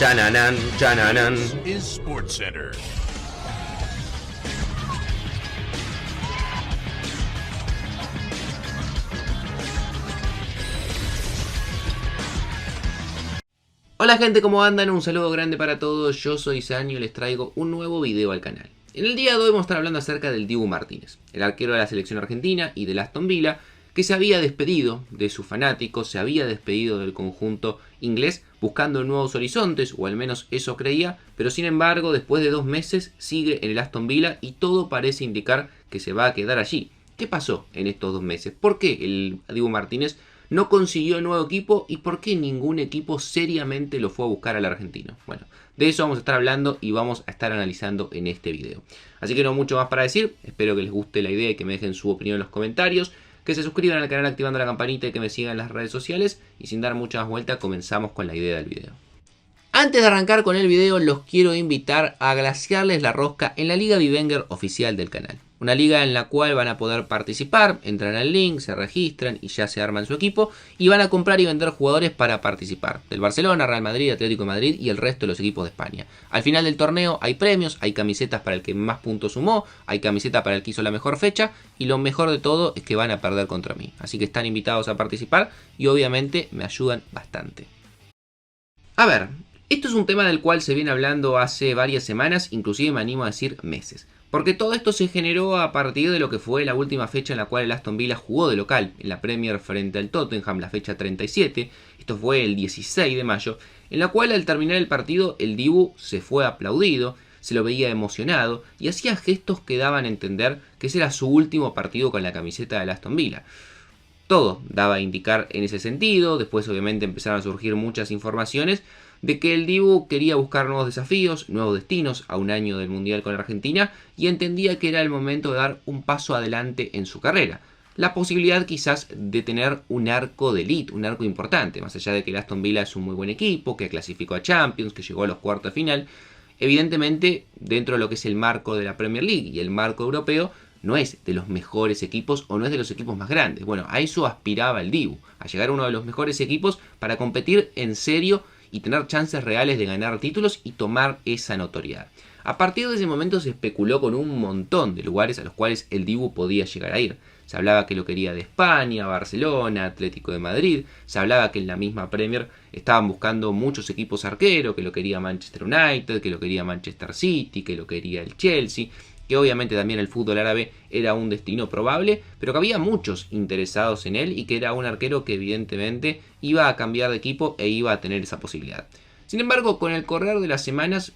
Chananan, chananan. Is SportsCenter. Hola gente, ¿cómo andan? Un saludo grande para todos, yo soy Sanio y les traigo un nuevo video al canal. En el día de hoy vamos a estar hablando acerca del Dibu Martínez, el arquero de la selección argentina y del Aston Villa, que se había despedido de sus fanáticos, se había despedido del conjunto inglés buscando nuevos horizontes, o al menos eso creía, pero sin embargo después de 2 meses sigue en el Aston Villa y todo parece indicar que se va a quedar allí. ¿Qué pasó en estos 2 meses? ¿Por qué el Dibu Martínez no consiguió un nuevo equipo y por qué ningún equipo seriamente lo fue a buscar al argentino? Bueno, de eso vamos a estar hablando y vamos a estar analizando en este video. Así que no mucho más para decir, espero que les guste la idea y que me dejen su opinión en los comentarios, que se suscriban al canal activando la campanita y que me sigan en las redes sociales, y sin dar mucha más vuelta comenzamos con la idea del video. Antes de arrancar con el video, los quiero invitar a glaciarles la rosca en la Liga Vivenger oficial del canal. Una liga en la cual van a poder participar, entran al link, se registran y ya se arman su equipo y van a comprar y vender jugadores para participar. Del Barcelona, Real Madrid, Atlético de Madrid y el resto de los equipos de España. Al final del torneo hay premios, hay camisetas para el que más puntos sumó, hay camiseta para el que hizo la mejor fecha y lo mejor de todo es que van a perder contra mí. Así que están invitados a participar y obviamente me ayudan bastante. A ver, esto es un tema del cual se viene hablando hace varias semanas, inclusive me animo a decir meses. Porque todo esto se generó a partir de lo que fue la última fecha en la cual el Aston Villa jugó de local en la Premier frente al Tottenham, la fecha 37. Esto fue el 16 de mayo, en la cual al terminar el partido el Dibu se fue aplaudido, se lo veía emocionado y hacía gestos que daban a entender que ese era su último partido con la camiseta del Aston Villa. Todo daba a indicar en ese sentido. Después obviamente empezaron a surgir muchas informaciones de que el Dibu quería buscar nuevos desafíos, nuevos destinos a un año del Mundial con Argentina y entendía que era el momento de dar un paso adelante en su carrera. La posibilidad quizás de tener un arco de elite, un arco importante, más allá de que el Aston Villa es un muy buen equipo, que clasificó a Champions, que llegó a los cuartos de final. Evidentemente, dentro de lo que es el marco de la Premier League y el marco europeo, no es de los mejores equipos o no es de los equipos más grandes. Bueno, a eso aspiraba el Dibu, a llegar a uno de los mejores equipos para competir en serio y tener chances reales de ganar títulos y tomar esa notoriedad. A partir de ese momento se especuló con un montón de lugares a los cuales el Dibu podía llegar a ir. Se hablaba que lo quería de España, Barcelona, Atlético de Madrid. Se hablaba que en la misma Premier estaban buscando muchos equipos arqueros, que lo quería Manchester United, que lo quería Manchester City, que lo quería el Chelsea, que obviamente también el fútbol árabe era un destino probable, pero que había muchos interesados en él y que era un arquero que evidentemente iba a cambiar de equipo e iba a tener esa posibilidad. Sin embargo, con el correr de las semanas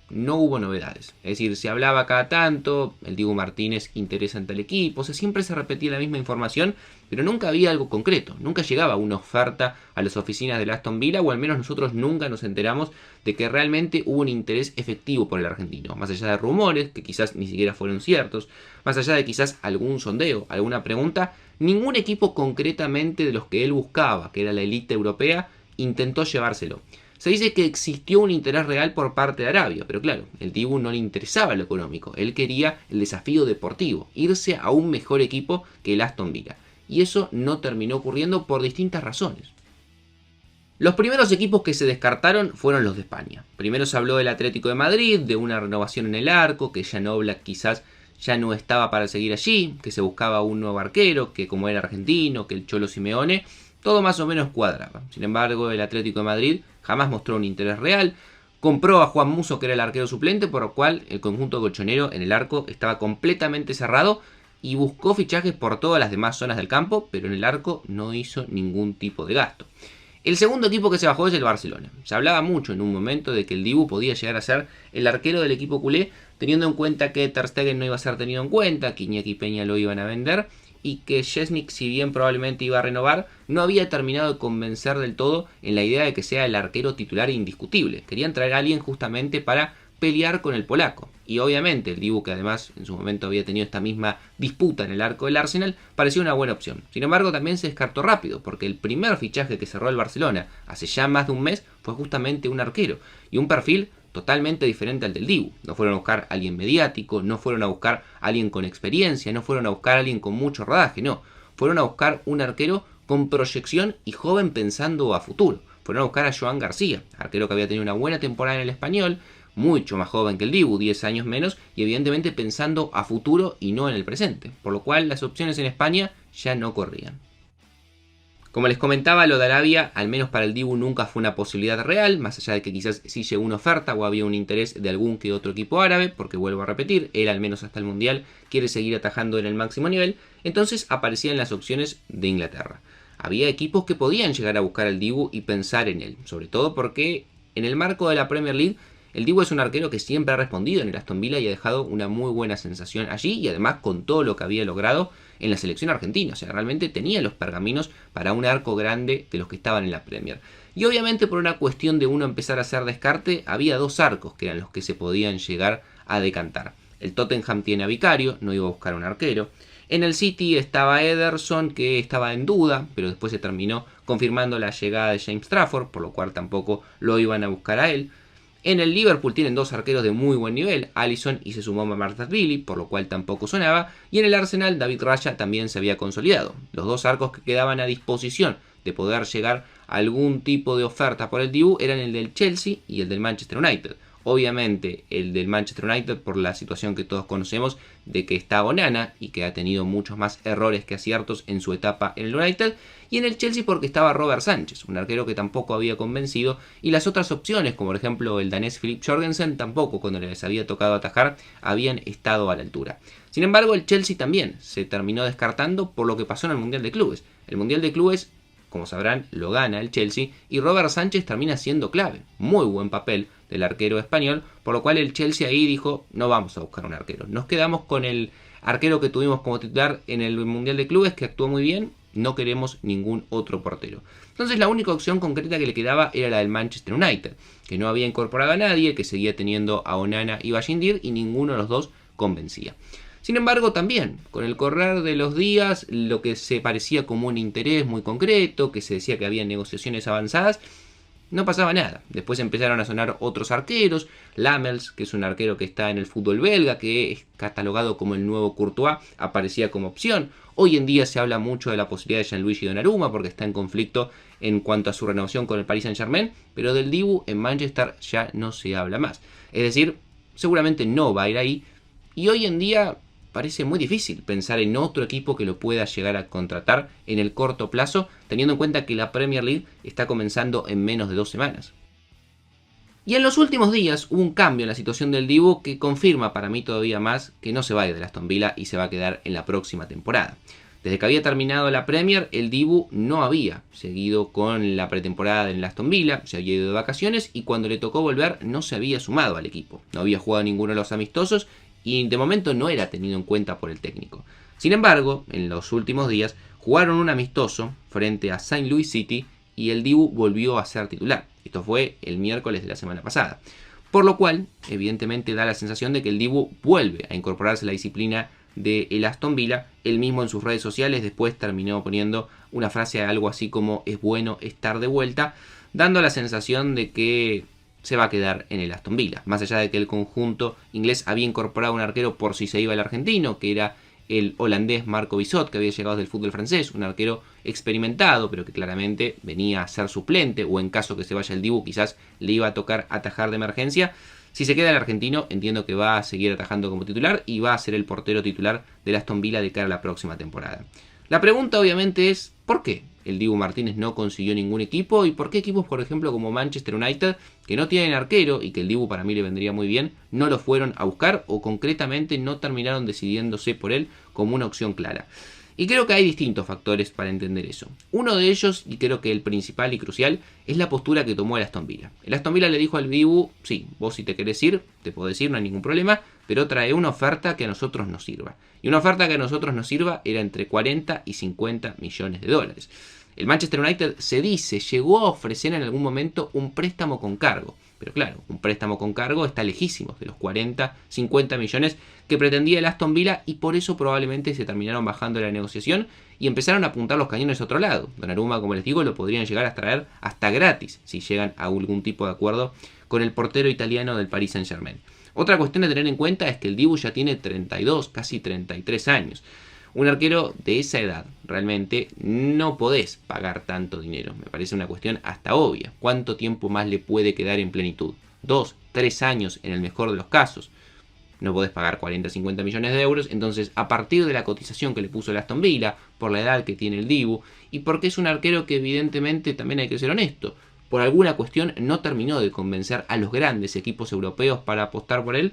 no hubo novedades. Es decir, se hablaba cada tanto, el Dibu Martínez interesa en tal equipo, o sea, siempre se repetía la misma información, pero nunca había algo concreto, nunca llegaba una oferta a las oficinas del Aston Villa, o al menos nosotros nunca nos enteramos de que realmente hubo un interés efectivo por el argentino, más allá de rumores, que quizás ni siquiera fueron ciertos, más allá de quizás algún sondeo, alguna pregunta, ningún equipo concretamente de los que él buscaba, que era la élite europea, intentó llevárselo. Se dice que existió un interés real por parte de Arabia, pero claro, el Dibu no le interesaba lo económico, él quería el desafío deportivo, irse a un mejor equipo que el Aston Villa, y eso no terminó ocurriendo por distintas razones. Los primeros equipos que se descartaron fueron los de España. Primero se habló del Atlético de Madrid, de una renovación en el arco, que Jan Oblak quizás ya no estaba para seguir allí, que se buscaba un nuevo arquero, que como era argentino, que el Cholo Simeone, todo más o menos cuadraba. Sin embargo, el Atlético de Madrid jamás mostró un interés real. Compró a Juan Musso, que era el arquero suplente, por lo cual el conjunto colchonero en el arco estaba completamente cerrado y buscó fichajes por todas las demás zonas del campo, pero en el arco no hizo ningún tipo de gasto. El segundo equipo que se bajó es el Barcelona. Se hablaba mucho en un momento de que el Dibu podía llegar a ser el arquero del equipo culé, teniendo en cuenta que Ter Stegen no iba a ser tenido en cuenta, que Iñaki Peña lo iban a vender y que Szczesnik, si bien probablemente iba a renovar, no había terminado de convencer del todo en la idea de que sea el arquero titular indiscutible. Querían traer a alguien justamente para pelear con el polaco. Y obviamente el Dibu, que además en su momento había tenido esta misma disputa en el arco del Arsenal, parecía una buena opción. Sin embargo, también se descartó rápido, porque el primer fichaje que cerró el Barcelona hace ya más de un mes fue justamente un arquero y un perfil totalmente diferente al del Dibu. No fueron a buscar a alguien mediático, no fueron a buscar a alguien con experiencia, no fueron a buscar a alguien con mucho rodaje, no. Fueron a buscar un arquero con proyección y joven pensando a futuro. fueron a buscar a Joan García, arquero que había tenido una buena temporada en el Español, mucho más joven que el Dibu, 10 años menos, y evidentemente pensando a futuro y no en el presente, por lo cual las opciones en España ya no corrían. Como les comentaba, lo de Arabia, al menos para el Dibu, nunca fue una posibilidad real, más allá de que quizás sí llegó una oferta o había un interés de algún que otro equipo árabe, porque vuelvo a repetir, él al menos hasta el Mundial quiere seguir atajando en el máximo nivel, entonces aparecían las opciones de Inglaterra. Había equipos que podían llegar a buscar al Dibu y pensar en él, sobre todo porque en el marco de la Premier League, el Dibu es un arquero que siempre ha respondido en el Aston Villa y ha dejado una muy buena sensación allí, y además con todo lo que había logrado en la selección argentina. O sea, realmente tenía los pergaminos para un arco grande de los que estaban en la Premier. Y obviamente por una cuestión de uno empezar a hacer descarte, había dos arcos que eran los que se podían llegar a decantar. El Tottenham tiene a Vicario, no iba a buscar un arquero. En el City estaba Ederson, que estaba en duda, pero después se terminó confirmando la llegada de James Trafford, por lo cual tampoco lo iban a buscar a él. En el Liverpool tienen dos arqueros de muy buen nivel, Alisson, y se sumó Marzashvili, por lo cual tampoco sonaba. Y en el Arsenal, David Raya también se había consolidado. Los dos arcos que quedaban a disposición de poder llegar a algún tipo de oferta por el Dibu eran el del Chelsea y el del Manchester United. Obviamente el del Manchester United por la situación que todos conocemos de que está Onana y que ha tenido muchos más errores que aciertos en su etapa en el United, y en el Chelsea porque estaba Robert Sánchez, un arquero que tampoco había convencido, y las otras opciones como por ejemplo el danés Philip Jorgensen tampoco, cuando les había tocado atajar, habían estado a la altura. Sin embargo, el Chelsea también se terminó descartando por lo que pasó en el Mundial de Clubes. El Mundial de Clubes, como sabrán, lo gana el Chelsea y Robert Sánchez termina siendo clave. Muy buen papel del arquero español, por lo cual el Chelsea ahí dijo, no vamos a buscar un arquero. Nos quedamos con el arquero que tuvimos como titular en el Mundial de Clubes, que actuó muy bien, no queremos ningún otro portero. Entonces la única opción concreta que le quedaba era la del Manchester United, que no había incorporado a nadie, que seguía teniendo a Onana y Bajindir, y ninguno de los dos convencía. Sin embargo, también, con el correr de los días, lo que se parecía como un interés muy concreto, que se decía que había negociaciones avanzadas, no pasaba nada. Después empezaron a sonar otros arqueros. Lamels, que es un arquero que está en el fútbol belga, que es catalogado como el nuevo Courtois, aparecía como opción. Hoy en día se habla mucho de la posibilidad de Gianluigi Donnarumma, porque está en conflicto en cuanto a su renovación con el Paris Saint-Germain, pero del Dibu en Manchester ya no se habla más. Es decir, seguramente no va a ir ahí, y hoy en día parece muy difícil pensar en otro equipo que lo pueda llegar a contratar en el corto plazo, teniendo en cuenta que la Premier League está comenzando en menos de 2 semanas. Y en los últimos días hubo un cambio en la situación del Dibu que confirma para mí todavía más que no se va a ir del Aston Villa y se va a quedar en la próxima temporada. Desde que había terminado la Premier, el Dibu no había seguido con la pretemporada en el Aston Villa, se había ido de vacaciones y cuando le tocó volver no se había sumado al equipo. No había jugado ninguno de los amistosos y de momento no era tenido en cuenta por el técnico. Sin embargo, en los últimos días jugaron un amistoso frente a St. Louis City y el Dibu volvió a ser titular. Esto fue el miércoles de la semana pasada. Por lo cual, evidentemente da la sensación de que el Dibu vuelve a incorporarse a la disciplina del Aston Villa. Él mismo en sus redes sociales después terminó poniendo una frase algo así como es bueno estar de vuelta, dando la sensación de que se va a quedar en el Aston Villa. Más allá de que el conjunto inglés había incorporado un arquero por si se iba el argentino, que era el holandés Marco Bissot, que había llegado del fútbol francés, un arquero experimentado, pero que claramente venía a ser suplente, o en caso que se vaya el Dibu, quizás le iba a tocar atajar de emergencia. Si se queda el argentino, entiendo que va a seguir atajando como titular y va a ser el portero titular del Aston Villa de cara a la próxima temporada. La pregunta obviamente es, ¿por qué el Dibu Martínez no consiguió ningún equipo? ¿Y por qué equipos, por ejemplo, como Manchester United, que no tienen arquero y que el Dibu para mí le vendría muy bien, no lo fueron a buscar o concretamente no terminaron decidiéndose por él como una opción clara? Y creo que hay distintos factores para entender eso. Uno de ellos, y creo que el principal y crucial, es la postura que tomó el Aston Villa. El Aston Villa le dijo al Dibu, sí, vos si te querés ir, te podés ir, no hay ningún problema, pero trae una oferta que a nosotros nos sirva. Y una oferta que a nosotros nos sirva era entre 40 y 50 millones de dólares. El Manchester United se dice, llegó a ofrecer en algún momento un préstamo con cargo. Pero claro, un préstamo con cargo está lejísimo de los 40, 50 millones que pretendía el Aston Villa y por eso probablemente se terminaron bajando la negociación y empezaron a apuntar los cañones a otro lado. Donnarumma, como les digo, lo podrían llegar a traer hasta gratis si llegan a algún tipo de acuerdo con el portero italiano del Paris Saint-Germain. Otra cuestión a tener en cuenta es que el Dibu ya tiene 32, casi 33 años. Un arquero de esa edad, realmente no podés pagar tanto dinero. Me parece una cuestión hasta obvia. ¿Cuánto tiempo más le puede quedar en plenitud? 2, 3 años en el mejor de los casos. No podés pagar 40, 50 millones de euros. Entonces, a partir de la cotización que le puso el Aston Villa, por la edad que tiene el Dibu, y porque es un arquero que evidentemente, también hay que ser honesto, por alguna cuestión no terminó de convencer a los grandes equipos europeos para apostar por él,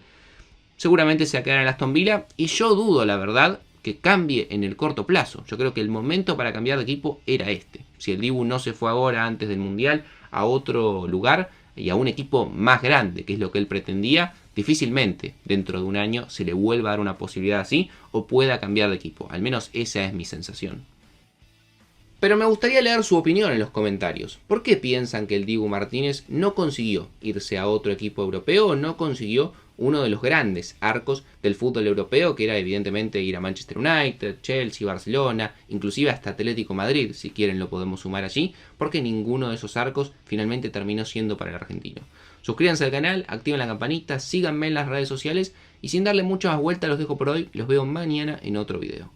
seguramente se va a quedar en el Aston Villa, y yo dudo, la verdad, que cambie en el corto plazo. Yo creo que el momento para cambiar de equipo era este. Si el Dibu no se fue ahora, antes del Mundial, a otro lugar y a un equipo más grande, que es lo que él pretendía, difícilmente dentro de un año se le vuelva a dar una posibilidad así o pueda cambiar de equipo. Al menos esa es mi sensación. Pero me gustaría leer su opinión en los comentarios. ¿Por qué piensan que el Dibu Martínez no consiguió irse a otro equipo europeo o no consiguió uno de los grandes arcos del fútbol europeo, que era evidentemente ir a Manchester United, Chelsea, Barcelona, inclusive hasta Atlético Madrid, si quieren lo podemos sumar allí, porque ninguno de esos arcos finalmente terminó siendo para el argentino? Suscríbanse al canal, activen la campanita, síganme en las redes sociales y sin darle mucha más vuelta los dejo por hoy, los veo mañana en otro video.